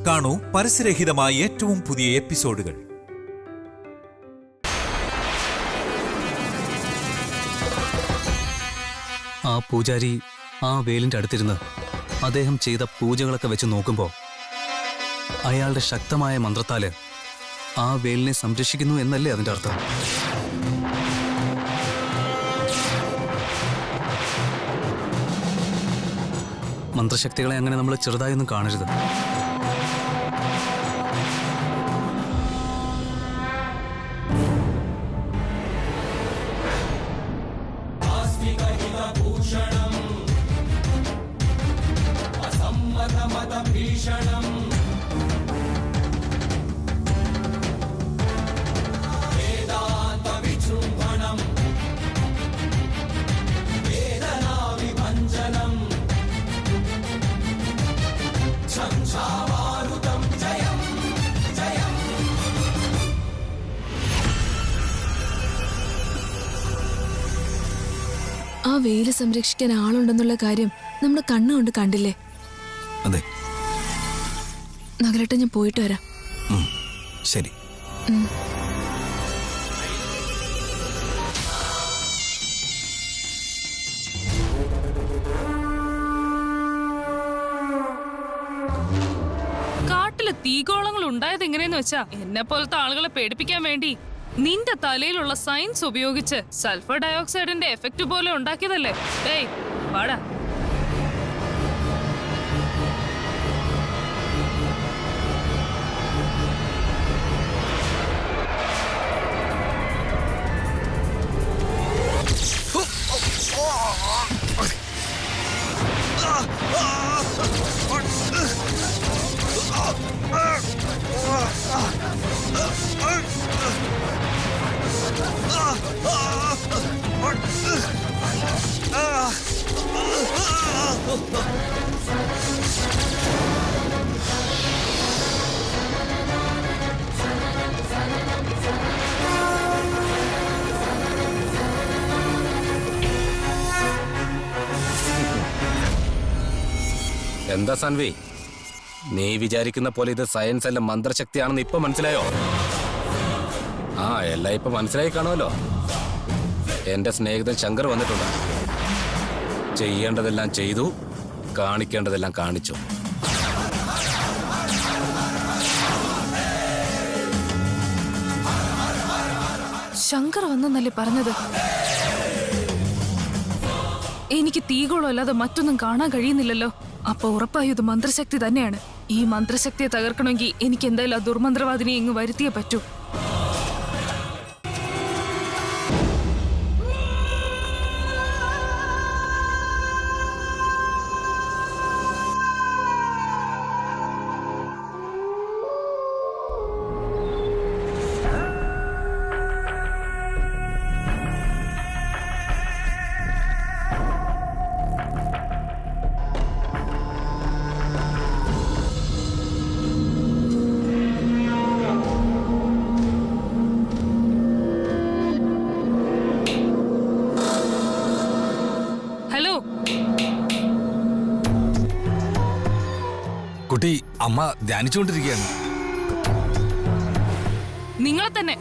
കാണൂ പരസ്യരഹിതമായ ഏറ്റവും പുതിയ എപ്പിസോഡുകൾ. ആ പൂജാരി ആ വേലിന്റെ അടുത്തിരുന്ന് അദ്ദേഹം ചെയ്ത പൂജകളൊക്കെ വെച്ച് നോക്കുമ്പോൾ അയാളുടെ ശക്തമായ മന്ത്രത്താല് ആ വേലിനെ സംരക്ഷിക്കുന്നു എന്നല്ലേ അതിന്റെ അർത്ഥം? മന്ത്രശക്തികളെ അങ്ങനെ നമ്മൾ ചെറുതായൊന്നും കാണരുത്. ആ വേല് സംരക്ഷിക്കാൻ ആളുണ്ടെന്നുള്ള കാര്യം നമ്മുടെ കണ്ണുകൊണ്ട് കണ്ടില്ലേ? അതെ. നഗരട്ടെ, ഞാൻ പോയിട്ട് വരാം. ശരി. കാട്ടില് തീകോളങ്ങൾ ഉണ്ടായത് എങ്ങനെയെന്ന് വെച്ചാ എന്നെ പോലത്തെ ആളുകളെ പേടിപ്പിക്കാൻ വേണ്ടി നിന്റെ തലയിലുള്ള സയൻസ് ഉപയോഗിച്ച് സൾഫർ ഡയോക്സൈഡിന്റെ എഫക്റ്റ് പോലെ ഉണ്ടാക്കിയതല്ലേ? ഏയ് വാടാ. എന്താ സൻവി, നീ വിചാരിക്കുന്ന പോലെ ഇത് സയൻസ് അല്ല മന്ത്രശക്തിയാണെന്ന് ഇപ്പൊ മനസ്സിലായോ? ആ, എല്ലാം ഇപ്പൊ മനസ്സിലായി കാണുമല്ലോ. എന്റെ സ്നേഹിതൻ ശങ്കർ വന്നിട്ടുണ്ട്. ചെയ്യേണ്ടതെല്ലാം ചെയ്തു, കാണിക്കേണ്ടതെല്ലാം കാണിച്ചു. ശങ്കർ വന്നെന്നല്ലേ പറഞ്ഞത്? എനിക്ക് തീകോളം അല്ലാതെ മറ്റൊന്നും കാണാൻ കഴിയുന്നില്ലല്ലോ. അപ്പൊ ഉറപ്പായും ഇത് മന്ത്രശക്തി തന്നെയാണ്. ഈ മന്ത്രശക്തിയെ തകർക്കണമെങ്കിൽ എനിക്ക് എന്തായാലും ആ ദുർമന്ത്രവാദിനെ ഇങ്ങ് വരുത്തിയേ പറ്റൂ. കുട്ടി, അമ്മ ധ്യാനിച്ചുകൊണ്ടിരിക്കുകയാണ്. നിങ്ങളെ തന്നെ.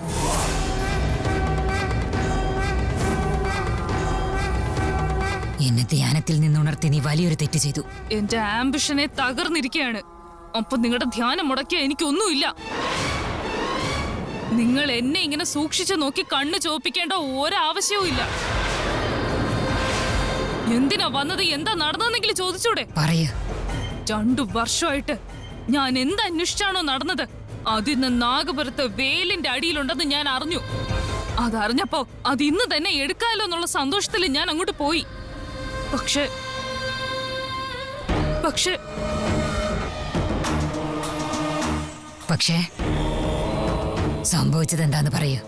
എന്നെ ധ്യാനത്തിൽ നിന്നുണർത്തി നീ വലിയൊരു തെറ്റ് ചെയ്തു. എന്റെ ആംബിഷനെ തകർന്നിരിക്കുകയാണ്. അപ്പൊ നിങ്ങളുടെ ധ്യാനം മുടക്കിയ എനിക്കൊന്നുമില്ല. നിങ്ങൾ എന്നെ ഇങ്ങനെ സൂക്ഷിച്ചു നോക്കി കണ്ണു ചോപ്പിക്കേണ്ട ഒരാവശ്യവും ഇല്ല. എന്തിനാ വന്നത്, എന്താ നടന്നതെന്നെങ്കിലും ചോദിച്ചൂടെ? പറയൂ. 2 വർഷമായിട്ട് ഞാൻ എന്ത് അന്വേഷിച്ചാണോ നടന്നത്, അതിന്ന് നാഗപുരത്ത് വേലിന്റെ അടിയിലുണ്ടെന്ന് ഞാൻ അറിഞ്ഞു. അതറിഞ്ഞപ്പോ അത് ഇന്ന് തന്നെ എടുക്കാലോ എന്നുള്ള സന്തോഷത്തിൽ ഞാൻ അങ്ങോട്ട് പോയി. പക്ഷേ പക്ഷേ സംഭവിച്ചത് എന്താന്ന് പറയൂ.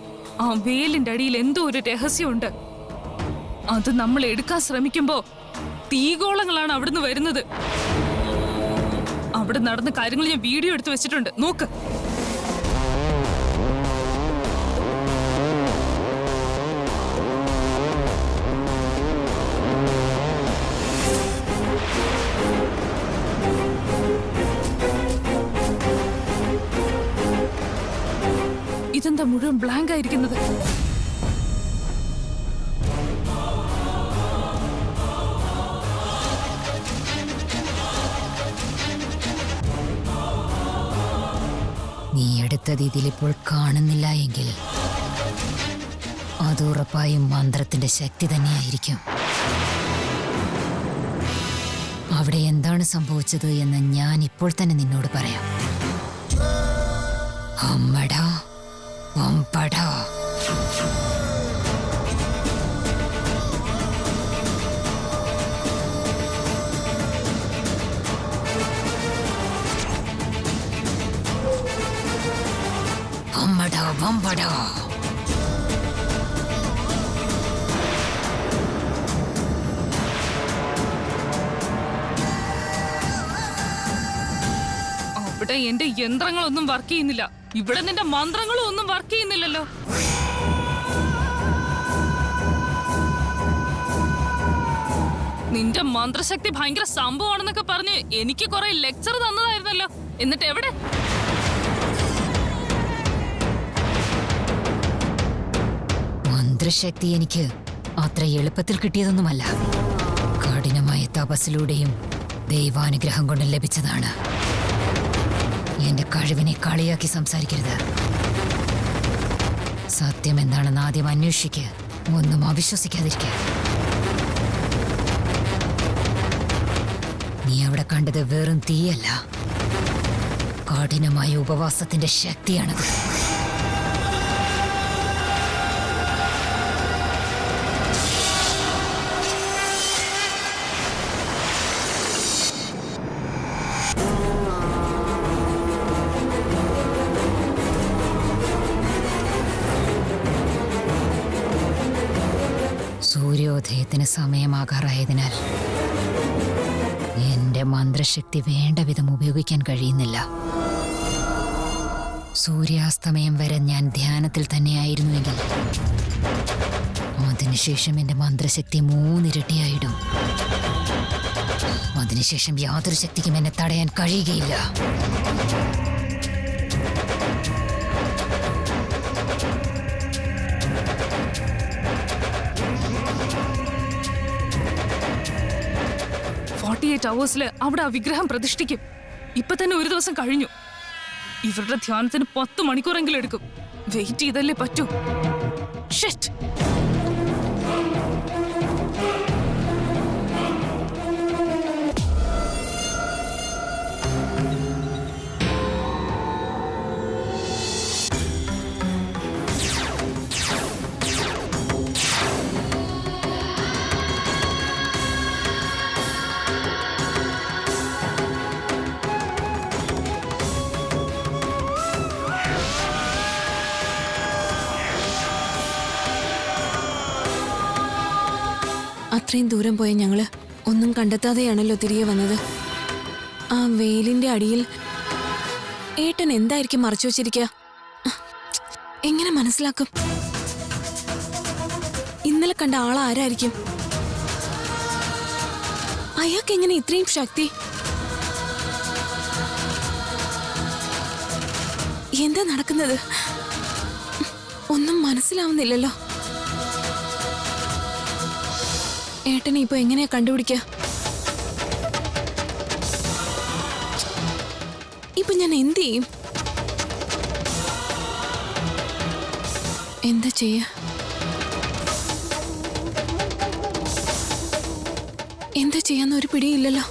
ആ വേലിന്റെ അടിയിൽ എന്തോ ഒരു രഹസ്യമുണ്ട്. അത് നമ്മൾ എടുക്കാൻ ശ്രമിക്കുമ്പോ തീഗോളങ്ങളാണ് അവിടുന്ന് വരുന്നത്. അവിടെ നടന്ന കാര്യങ്ങൾ ഞാൻ വീഡിയോ എടുത്ത് വെച്ചിട്ടുണ്ട്, നോക്ക്. ഇതെന്താ മുഴുവൻ ബ്ലാങ്ക് ആയിരിക്കുന്നത്? നീ എടുത്തത് ഇതിലിപ്പോൾ കാണുന്നില്ല എങ്കിൽ അത് ഉറപ്പായും മന്ത്രത്തിന്റെ ശക്തി തന്നെയായിരിക്കും. അവിടെ എന്താണ് സംഭവിച്ചത് എന്ന് ഞാൻ ഇപ്പോൾ തന്നെ നിന്നോട് പറയാം. അമ്മടാ അമ്പടാ. അമ്മടാ വമ്പടാ. അവിടെ എന്റെ യന്ത്രങ്ങളൊന്നും വർക്ക് ചെയ്യുന്നില്ല. ഇവിടെ നിന്റെ മന്ത്രങ്ങളും ഒന്നും വർക്ക് ചെയ്യുന്നില്ലല്ലോ. നിന്റെ മന്ത്രശക്തി ഭയങ്കര സംഭവമാണെന്നൊക്കെ പറഞ്ഞ് എനിക്ക് കുറെ ലെക്ചർ തന്നതായിരുന്നല്ലോ. എന്നിട്ട് എവിടെ? മന്ത്രശക്തി എനിക്ക് അത്ര എളുപ്പത്തിൽ കിട്ടിയതൊന്നുമല്ല. കഠിനമായ തപസ്സിലൂടെയും ദൈവാനുഗ്രഹം കൊണ്ട് ലഭിച്ചതാണ്. എന്റെ കഴിവിനെ കളിയാക്കി സംസാരിക്കരുത്. സത്യം എന്താണെന്ന് ആദ്യം അന്വേഷിക്കുക. ഒന്നും അവിശ്വസിക്കാതിരിക്കുക. നീ അവിടെ കണ്ടത് വെറും തീയല്ല, കഠിനമായ ഉപവാസത്തിന്റെ ശക്തിയാണത്. സൂര്യോദയത്തിന് സമയമാകാറായതിനാൽ എന്റെ മന്ത്രശക്തി വേണ്ട വിധം ഉപയോഗിക്കാൻ കഴിയുന്നില്ല. സൂര്യാസ്തമയം വരെ ഞാൻ ധ്യാനത്തിൽ തന്നെയായിരുന്നുവെങ്കിൽ അതിനുശേഷം എന്റെ മന്ത്രശക്തി 3 ഇരട്ടിയായിടും. അതിനുശേഷം യാതൊരു ശക്തിക്കും എന്നെ തടയാൻ കഴിയുകയില്ല. hours അവിടെ ആ വിഗ്രഹം പ്രതിഷ്ഠിക്കും. ഇപ്പൊ തന്നെ ഒരു ദിവസം കഴിഞ്ഞു. ഇവരുടെ ധ്യാനത്തിന് 10 മണിക്കൂറെങ്കിലും എടുക്കും. വെയിറ്റ് ചെയ്തല്ലേ പറ്റൂ. ഷിറ്റ്. അത്രയും ദൂരം പോയ ഞങ്ങള് ഒന്നും കണ്ടെത്താതെയാണല്ലോ തിരികെ വന്നത്. ആ വെയിലിന്റെ അടിയിൽ ഏട്ടൻ എന്തായിരിക്കും മറച്ചു വച്ചിരിക്കുക? എങ്ങനെ മനസ്സിലാക്കും? ഇന്നലെ കണ്ട ആളാരായിരിക്കും? അയാൾക്ക് എങ്ങനെ ഇത്രയും ശക്തി? എന്താ നടക്കുന്നത്? ഒന്നും മനസ്സിലാവുന്നില്ലല്ലോ. ഏട്ടനെ ഇപ്പൊ എങ്ങനെയാ കണ്ടുപിടിക്കുക? ഇപ്പൊ ഞാൻ എന്ത് ചെയ്യും? എന്താ ചെയ്യാ? എന്താ ചെയ്യാന്ന് ഒരു പിടിയില്ലല്ലോ.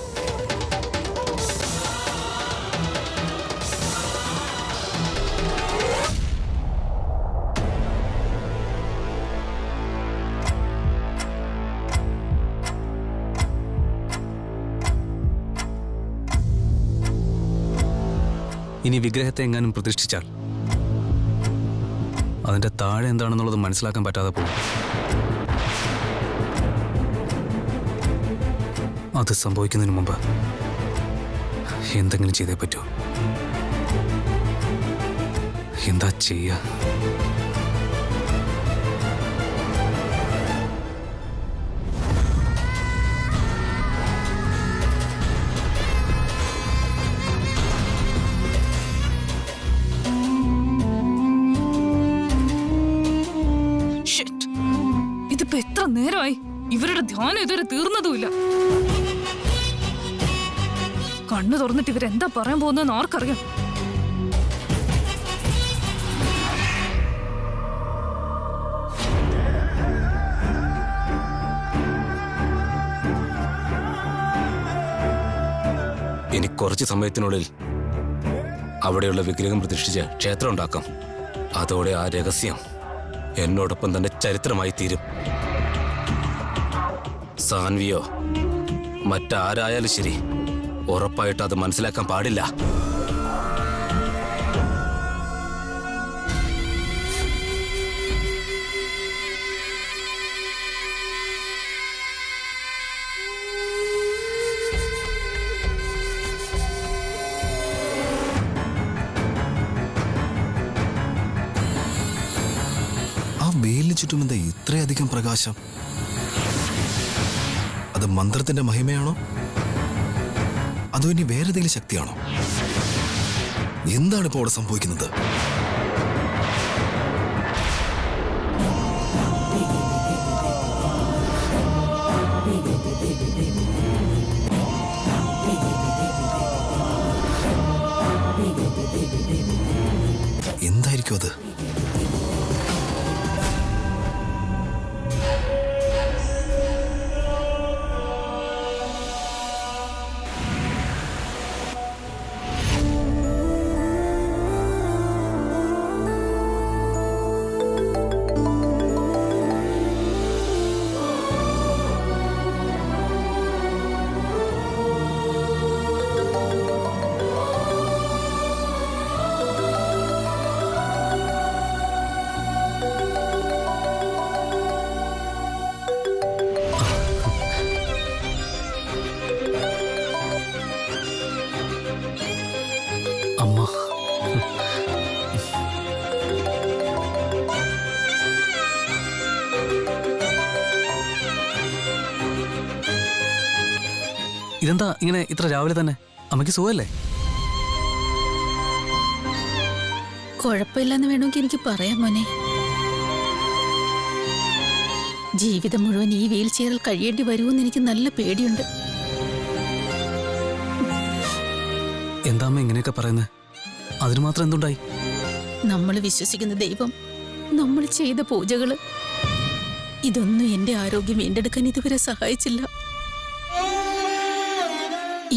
ഇനി വിഗ്രഹത്തെ എങ്ങാനും പ്രതിഷ്ഠിച്ചാൽ അതിന്റെ താഴെ എന്താണെന്നുള്ളത് മനസ്സിലാക്കാൻ പറ്റാതെ പോകും. അത് സംഭവിക്കുന്നതിന് മുമ്പ് എന്തെങ്കിലും ചെയ്തേ പറ്റൂ. എന്താ ചെയ്യുക? നേരമായി ഇവരുടെ ധ്യാനം ഇതുവരെ തീർന്നതുമില്ല. കണ്ണു തുറന്നിട്ട് ഇവരെന്താ പറയാൻ പോകുന്നതെന്ന് ആർക്കറിയാം. ഇനി കുറച്ച് സമയത്തിനുള്ളിൽ അവിടെയുള്ള വിഗ്രഹം പ്രതിഷ്ഠിച്ച് ക്ഷേത്രം ഉണ്ടാക്കാം. അതോടെ ആ രഹസ്യം എന്നോടൊപ്പം തന്നെ ചരിത്രമായി തീരും. സാൻവിയോ മറ്റാരായാലും ശരി, ഉറപ്പായിട്ട് അത് മനസ്സിലാക്കാൻ പാടില്ല. ആ വേലിന് ചുറ്റും എന്താ ഇത്രയധികം പ്രകാശം? അത് മന്ത്രത്തിന്റെ മഹിമയാണോ, അതോ ഇനി വേറെ ഏതെങ്കിലും ശക്തിയാണോ? എന്താണ് ഇപ്പോൾ അവിടെ സംഭവിക്കുന്നത്? എന്തായിരിക്കും അത്? അമ്മ, ഇതെന്താ ഇങ്ങനെ ഇത്ര രാവിലെ തന്നെ? അമ്മയ്ക്ക് സുഖമല്ലേ? കുഴപ്പമില്ലെന്ന് വേണമെങ്കിൽ എനിക്ക് പറയാം മോനെ. ജീവിതം മുഴുവൻ ഈ വീൽ ചെയറിൽ കഴിയേണ്ടി വരുമെന്ന് എനിക്ക് നല്ല പേടിയുണ്ട്. എന്താ അമ്മ ഇങ്ങനെയൊക്കെ പറയുന്നത്? അതിന് മാത്രം എന്തുണ്ടായി? നമ്മൾ വിശ്വസിക്കുന്ന ദൈവം, നമ്മൾ ചെയ്ത പൂജകള്, ഇതൊന്നും എന്റെ ആരോഗ്യം വീണ്ടെടുക്കാൻ ഇതുവരെ സഹായിച്ചില്ല.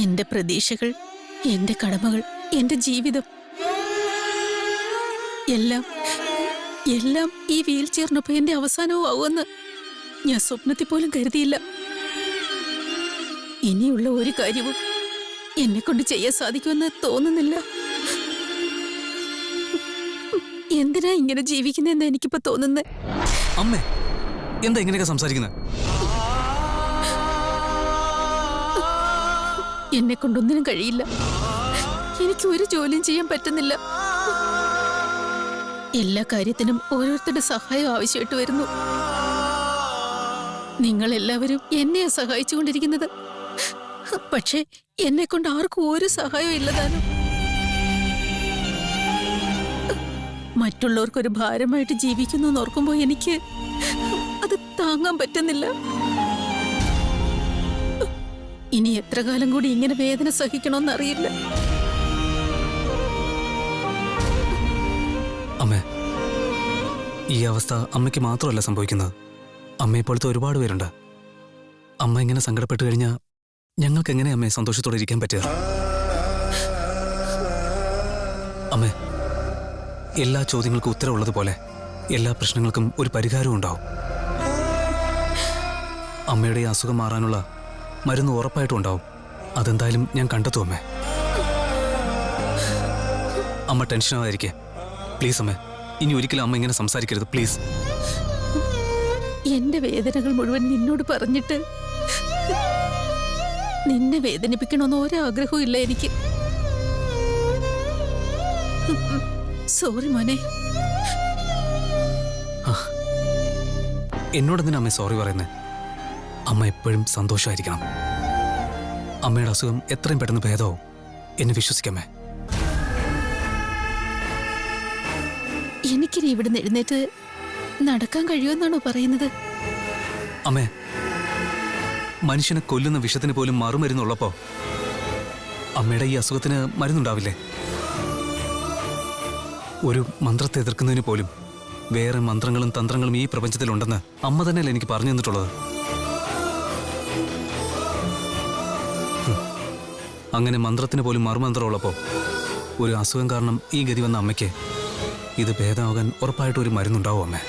എന്റെ പ്രതീക്ഷകൾ, എന്റെ കടമകൾ, എന്റെ ജീവിതം എല്ലാം എല്ലാം ഈ വീൽ ചെയറിനൊപ്പം എന്റെ അവസാനവും ആവുമെന്ന് ഞാൻ സ്വപ്നത്തിൽ പോലും കരുതിയില്ല. ഇനിയുള്ള ഒരു കാര്യവും എന്നെ കൊണ്ട് ചെയ്യാൻ സാധിക്കുമെന്ന് തോന്നുന്നില്ല. എന്തിനാ ഇങ്ങനെ ജീവിക്കുന്നതെന്ന് എനിക്കിപ്പോ തോന്നുന്നേ. അമ്മേ, എന്താ ഇങ്ങനെയൊക്കെ സംസാരിക്കുന്നത്? എന്നെ കൊണ്ടൊന്നിനും കഴിയില്ല. എനിക്ക് ഒരു ജോലിയും ചെയ്യാൻ പറ്റുന്നില്ല. എല്ലാ കാര്യത്തിനും ഓരോരുത്തരുടെ സഹായം ആവശ്യമായിട്ട് വരുന്നു. നിങ്ങൾ എല്ലാവരും എന്നെയാ സഹായിച്ചുകൊണ്ടിരിക്കുന്നത്. പക്ഷേ എന്നെ കൊണ്ട് ആർക്കും ഒരു സഹായവും ഇല്ലതാനും. മറ്റുള്ളവർക്കൊരു ഭാരമായിട്ട് ജീവിക്കുന്നു എന്നോർക്കുമ്പോൾ എനിക്ക് അത് താങ്ങാൻ പറ്റുന്നില്ല. ഇനി എത്ര കാലം കൂടി ഇങ്ങനെ വേദന സഹിക്കണമെന്നറിയില്ല. അമ്മേ, ഈ അവസ്ഥ അമ്മയ്ക്ക് മാത്രമല്ല സംഭവിക്കുന്നത്. അമ്മയെപ്പോലത്തെ ഒരുപാട് പേരുണ്ട്. അമ്മ ഇങ്ങനെ സങ്കടപ്പെട്ടു കഴിഞ്ഞാൽ ഞങ്ങൾക്ക് എങ്ങനെ അമ്മയെ സന്തോഷത്തോടെ ഇരിക്കാൻ പറ്റുക? അമ്മേ, എല്ലാ ചോദ്യങ്ങൾക്കും ഉത്തരവുള്ളതുപോലെ എല്ലാ പ്രശ്നങ്ങൾക്കും ഒരു പരിഹാരവും ഉണ്ടാവും. അമ്മയുടെ ഈ അസുഖം മാറാനുള്ള മരുന്ന് ഉറപ്പായിട്ടും ഉണ്ടാവും. അതെന്തായാലും ഞാൻ കണ്ടെത്തും അമ്മേ. അമ്മ ടെൻഷനാവാതിരിക്കെ. പ്ലീസ് അമ്മേ, ഇനി ഒരിക്കലും അമ്മ ഇങ്ങനെ സംസാരിക്കരുത്, പ്ലീസ്. എന്റെ വേദനകൾ മുഴുവൻ നിന്നോട് പറഞ്ഞിട്ട് നിന്നെ വേദനിപ്പിക്കണമെന്ന് ഒരാഗ്രഹവും ഇല്ല എനിക്ക്. സോറി മോനെ. എന്നോടെന്തിനാ അമ്മ സോറി പറയുന്നത്? അമ്മ എപ്പോഴും സന്തോഷമായിരിക്കണം. അമ്മയുടെ അസുഖം എത്രയും പെട്ടെന്ന് ഭേദമാവും. എന്നെ വിശ്വസിക്കാമേ. എനിക്കിനി ഇവിടുന്ന് എഴുന്നേറ്റ് നടക്കാൻ കഴിയുമെന്നാണോ പറയുന്നത്? അമ്മേ, മനുഷ്യനെ കൊല്ലുന്ന വിഷത്തിന് പോലും മറുമരുന്നുള്ളപ്പോ അമ്മയുടെ ഈ അസുഖത്തിന് മരുന്നുണ്ടാവില്ലേ? ഒരു മന്ത്രത്തെ എതിർക്കുന്നതിന് പോലും വേറെ മന്ത്രങ്ങളും തന്ത്രങ്ങളും ഈ പ്രപഞ്ചത്തിലുണ്ടെന്ന് അമ്മ തന്നെയല്ലേ എനിക്ക് പറഞ്ഞു തന്നിട്ടുള്ളത്. അങ്ങനെ മന്ത്രത്തിന് പോലും മറുമന്ത്രമുള്ളപ്പോ ഒരു അസുഖം കാരണം ഈ ഗതി വന്ന അമ്മയ്ക്ക് ഇത് ഭേദമാകാൻ ഉറപ്പായിട്ടും ഒരു മരുന്നുണ്ടാവും അമ്മേ.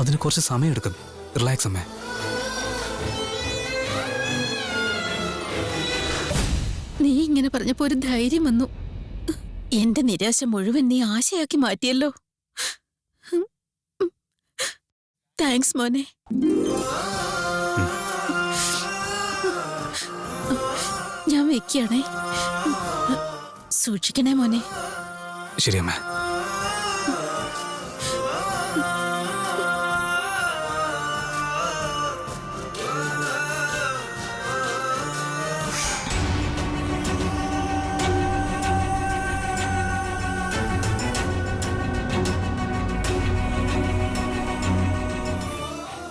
അതിന് കുറച്ച് സമയമെടുക്കും. റിലാക്സ് അമ്മേ. നീ ഇങ്ങനെ പറഞ്ഞപ്പോ ഒരു ധൈര്യം വന്നു. എന്റെ നിരാശ മുഴുവൻ നീ ആശയാക്കി മാറ്റിയല്ലോ. താങ്ക്സ് മോനെ. ഞാൻ വെക്കുകയാണേ. സൂക്ഷിക്കണേ മോനെ. ശരി അമ്മേ.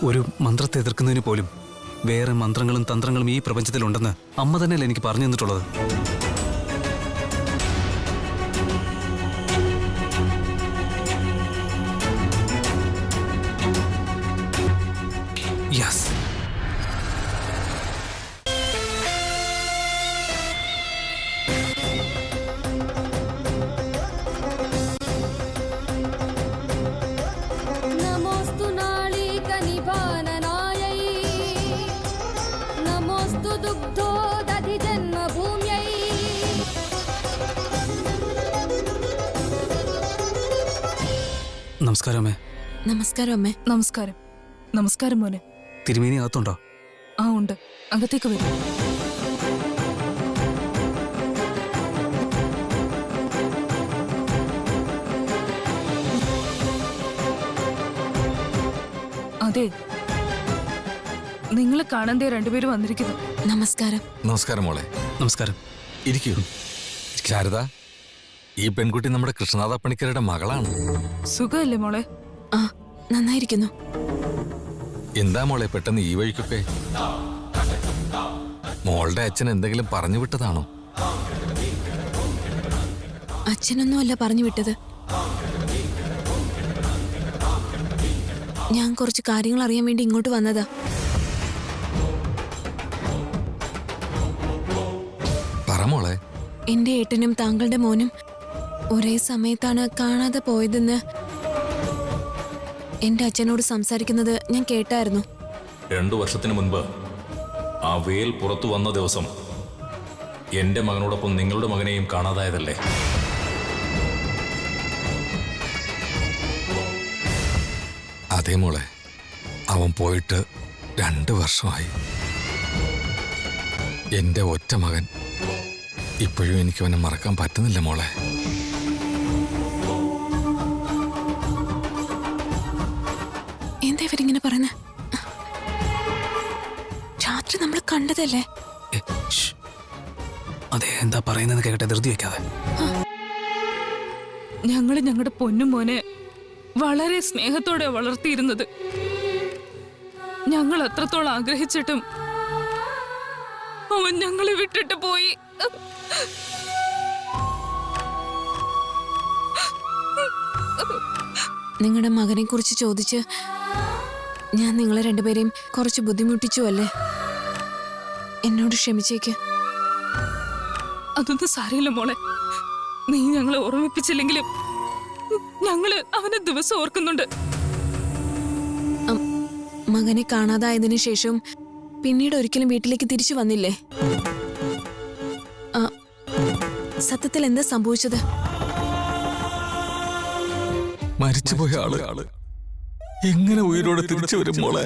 ഒരു മന്ത്രത്തെ എതിർക്കുന്നതിന് പോലും വേറെ മന്ത്രങ്ങളും തന്ത്രങ്ങളും ഈ പ്രപഞ്ചത്തിലുണ്ടെന്ന് അമ്മ തന്നെയല്ലേ എനിക്ക് പറഞ്ഞു തന്നിട്ടുള്ളത്. യെസ്. नमोस्तु नाळीकनिपाननायै नमोस्तु दुग्धोदधिजन्मभूम्यै നമസ്കാരം അമ്മേ. നമസ്കാരം അമ്മേ. നമസ്കാരം. നമസ്കാരം മോനെ. തിരുമേനി അകത്തുണ്ടോ? ആ ഉണ്ട്, അകത്തേക്ക് വരും. അതെ, നിങ്ങളെ കാണാൻ ദേ രണ്ടുപേരും വന്നിരിക്കുന്നു. നമസ്കാരം. നമസ്കാരം മോളെ. നമസ്കാരം. ഇരിക്കൂ. ശാരദ, ഈ പെൺകുട്ടി നമ്മുടെ കൃഷ്ണനാഥ പണിക്കരുടെ മകളാണ്. സുഖമല്ലേ മോളെ? ആ, നന്നായിരിക്കുന്നു. എന്താ മോളെ പെട്ടെന്ന് ഈ വഴിക്കൊക്കെ? മോളുടെ അച്ഛൻ എന്തെങ്കിലും പറഞ്ഞു വിട്ടതാണോ? അച്ഛനൊന്നും അല്ല പറഞ്ഞു വിട്ടത്. ഞാൻ കുറച്ച് കാര്യങ്ങൾ അറിയാൻ വേണ്ടി ഇങ്ങോട്ട് വന്നതാ. പറ മോളെ. എന്റെ ഏട്ടനും താങ്കളുടെ മോനും ഒരേ സമയത്താണ് കാണാതെ പോയതെന്ന് എന്റെ അച്ഛനോട് സംസാരിക്കുന്നത് ഞാൻ കേട്ടായിരുന്നു. 2 വർഷത്തിന് മുൻപ് ആ വേൽ പുറത്തു വന്ന ദിവസം എന്റെ മകനോടൊപ്പം നിങ്ങളുടെ മകനെയും കാണാതായതല്ലേ? അതേ മോളെ, അവൻ പോയിട്ട് 2 വർഷമായി. എന്റെ ഒറ്റ മകൻ. ഇപ്പോഴും എനിക്ക് അവനെ മറക്കാൻ പറ്റുന്നില്ല മോളെ. എന്താ ഇവരിങ്ങനെ പറയുന്നത്? രാത്രി നമ്മൾ കണ്ടതല്ലേ? അതെ, എന്താ പറയുന്നത് കേട്ടെ, ധൃതി വെക്കാതെ. ഞങ്ങള് ഞങ്ങളുടെ പൊന്നും മോനെ വളരെ സ്നേഹത്തോടെ വളർത്തിയിരുന്നത്. ഞങ്ങൾ അത്രത്തോളം ആഗ്രഹിച്ചിട്ടും അവൻ ഞങ്ങളെ വിട്ടിട്ട് പോയി. നിങ്ങളുടെ മകനെ കുറിച്ച് ചോദിച്ച് ഞാൻ നിങ്ങളെ രണ്ടുപേരെയും കുറച്ച് ബുദ്ധിമുട്ടിച്ചു അല്ലേ? എന്നോട് ക്ഷമിച്ചേക്ക്. അതൊന്നും സാരമില്ല മോളെ. നീ ഞങ്ങളെ ഓർമ്മിപ്പിച്ചില്ലെങ്കിലും ഞങ്ങള് അവനെ ദിവസം ഓർക്കുന്നുണ്ട്. മകനെ കാണാതായതിനു ശേഷം പിന്നീട് ഒരിക്കലും വീട്ടിലേക്ക് തിരിച്ചു വന്നില്ലേ? സത്യത്തിൽ എന്താ സംഭവിച്ചത്? മരിച്ചുപോയ ആള് എങ്ങനെ ഉയരോടെ തിരിച്ചു വരും മോളെ?